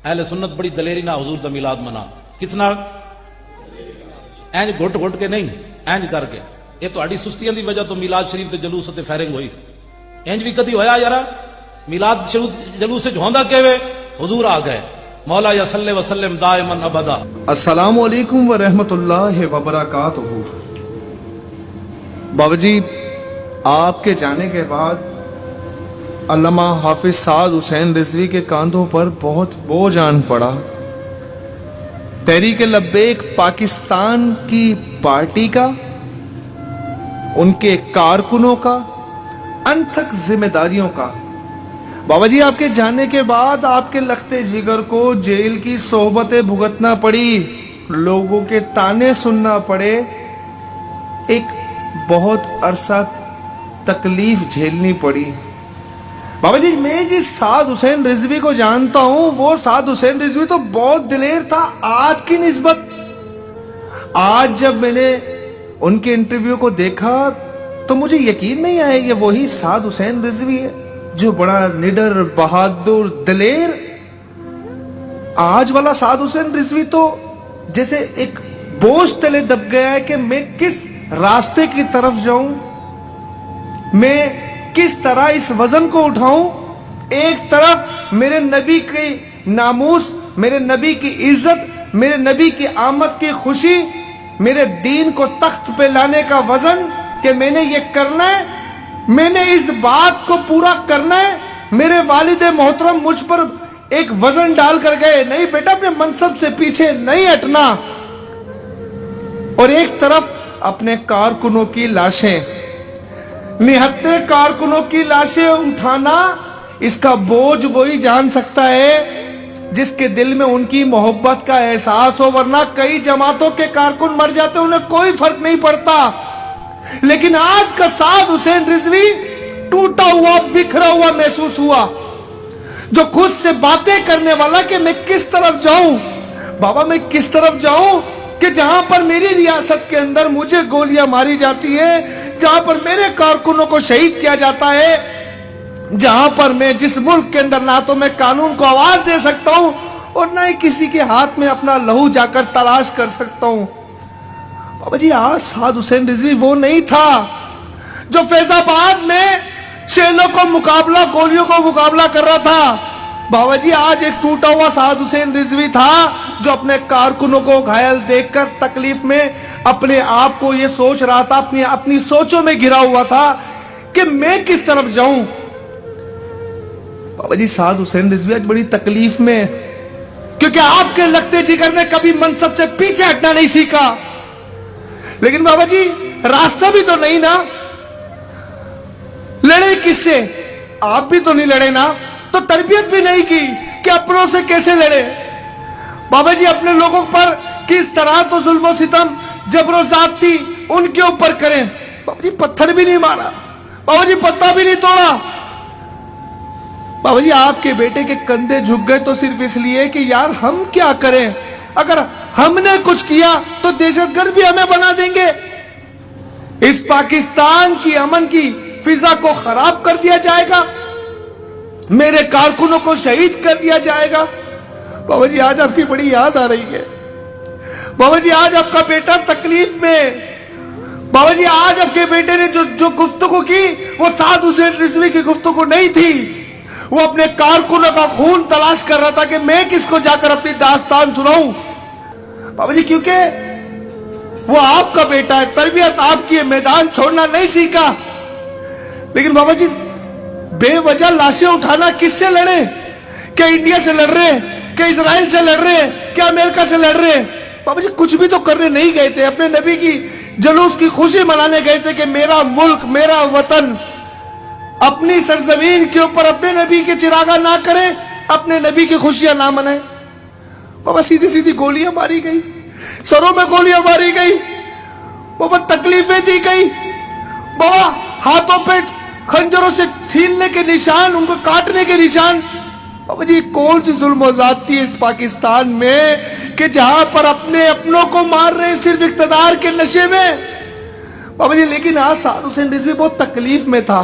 اہل سنت بڑی دلیری نہ حضور دا میلاد منا. کس نال؟ اینج گھٹ گھٹ کے نہیں، اینج کر کے. یہ تہاڈی سستیاں دی وجہ تو میلاد شریف تے جلوس تے فائرنگ ہوئی. اینج بھی کدی ہویا یارا؟ میلاد جلوس وچ ہوندا کیویں؟ حضور آ گئے. مولا یا صلی وسلم دائما ابدا. السلام علیکم ورحمۃ اللہ وبرکاتہ. بابا جی، آپ کے جانے کے بعد علامہ حافظ سعد حسین رضوی کے کاندھوں پر بہت بوجھ آن پڑا. تحریک لبیک پاکستان کی پارٹی کا، ان کے کارکنوں کا، انتھک ذمہ داریوں کا. بابا جی، آپ کے جانے کے بعد آپ کے لختے جگر کو جیل کی صحبتیں بھگتنا پڑی، لوگوں کے تانے سننا پڑے، ایک بہت عرصہ تکلیف جھیلنی پڑی. بابا جی، میں جس سعد حسین رضوی کو جانتا ہوں، وہ سعد حسین رضوی تو بہت دلیر تھا آج کی نسبت. آج جب میں نے ان کے انٹرویو کو دیکھا تو مجھے یقین نہیں آیا یہ وہی سعد حسین رضوی ہے جو بڑا نڈر، بہادر، دلیر. آج والا سعد حسین رضوی تو جیسے ایک بوجھ تلے دب گیا ہے کہ میں کس راستے کی طرف جاؤں، میں کس طرح اس وزن کو اٹھاؤں. ایک طرف میرے نبی کی ناموس، میرے نبی کی عزت، میرے نبی کی آمد کی خوشی، میرے دین کو تخت پہ لانے کا وزن کہ میں نے یہ کرنا ہے، میں نے اس بات کو پورا کرنا ہے. میرے والد محترم مجھ پر ایک وزن ڈال کر گئے، نہیں بیٹا اپنے منصب سے پیچھے نہیں ہٹنا. اور ایک طرف اپنے کارکنوں کی لاشیں، نہتے کارکنوں کی لاشیں اٹھانا، اس کا بوجھ وہی جان سکتا ہے جس کے دل میں ان کی محبت کا احساس ہو. ورنہ کئی جماعتوں کے کارکن مر جاتے، انہیں کوئی فرق نہیں پڑتا. لیکن آج کا سعد حسین رضوی ٹوٹا ہوا، بکھرا ہوا محسوس ہوا، جو خود سے باتیں کرنے والا کہ میں کس طرف جاؤں. بابا، میں کس طرف جاؤں کہ جہاں پر میری ریاست کے اندر مجھے گولیاں ماری جاتی ہیں، جہاں پر میرے کارکنوں کو شہید کیا جاتا ہے، جہاں پر میں جس ملک کے اندر نہ تو میں قانون کو آواز دے سکتا ہوں اور نہ ہی کسی کے ہاتھ میں اپنا لہو جا کر تلاش کر سکتا ہوں. بابا جی، آج سعد حسین رضوی وہ نہیں تھا جو فیض آباد میں شیلوں کو مقابلہ، گولیوں کو مقابلہ کر رہا تھا. بابا جی، آج ایک ٹوٹا ہوا سعد حسین رضوی تھا جو اپنے کارکنوں کو گھائل دیکھ کر تکلیف میں اپنے آپ کو یہ سوچ رہا تھا، اپنی سوچوں میں گھرا ہوا تھا کہ میں کس طرف جاؤں. بابا جی، سعد حسین رضوی آج بڑی تکلیف میں، کیونکہ آپ کے لختے جگر نے کبھی منصب سے پیچھے ہٹنا نہیں سیکھا. لیکن بابا جی، راستہ بھی تو نہیں نا، لڑے کس سے؟ آپ بھی تو نہیں لڑے نا، تو تربیت بھی نہیں کی کہ اپنوں سے کیسے لڑے. بابا جی، اپنے لوگوں پر کس طرح تو ظلم و ستم، جبر و زیادتی ان کے اوپر کریں. بابا جی، پتھر بھی نہیں مارا، بابا جی پتا بھی نہیں توڑا. بابا جی، آپ کے بیٹے کے کندھے جھک گئے تو صرف اس لیے کہ یار ہم کیا کریں، اگر ہم نے کچھ کیا تو دہشت گرد بھی ہمیں بنا دیں گے، اس پاکستان کی امن کی فضا کو خراب کر دیا جائے گا، میرے کارکنوں کو شہید کر دیا جائے گا. بابا جی، آج آپ کی بڑی یاد آ رہی ہے. بابا جی، آج آپ کا بیٹا تکلیف میں. بابا جی، آج آپ کے بیٹے نے جو گفتگو کی وہ سعد حسین رضوی کی گفتگو نہیں تھی. وہ اپنے کارکنوں کا خون تلاش کر رہا تھا کہ میں کس کو جا کر اپنی داستان سناؤں. بابا جی، کیونکہ وہ آپ کا بیٹا ہے، تربیت آپ کی ہے، میدان چھوڑنا نہیں سیکھا. لیکن بابا جی، بے وجہ لاشیں اٹھانا کس سے لڑے؟ کیا انڈیا سے لڑ رہے ہیں؟ کیا اسرائیل سے لڑ رہے ہیں؟ کیا امریکہ سے لڑ رہے ہیں؟ بابا جی، کچھ بھی تو کرنے نہیں گئے تھے، اپنے نبی کی جلوس کی خوشی منانے گئے تھے کہ میرا ملک، میرا وطن اپنی سرزمین کے اوپر اپنے نبی کے چراغاں نہ کرے، اپنے نبی کی خوشیاں نہ منائے. بابا، سیدھی سیدھی گولیاں ماری گئی، سروں میں گولیاں ماری گئی. بابا، تکلیفیں دی گئی. بابا، ہاتھوں پہ خنجروں سے چھیننے کے نشان، ان کو کاٹنے کے نشان. بابا جی، کون سی ظلم و زیادتی ہے اس پاکستان میں کہ جہاں پر اپنے اپنوں کو مار رہے ہیں صرف اقتدار کے نشے میں. بابا جی، لیکن آج سعد حسین رضوی بہت تکلیف میں تھا.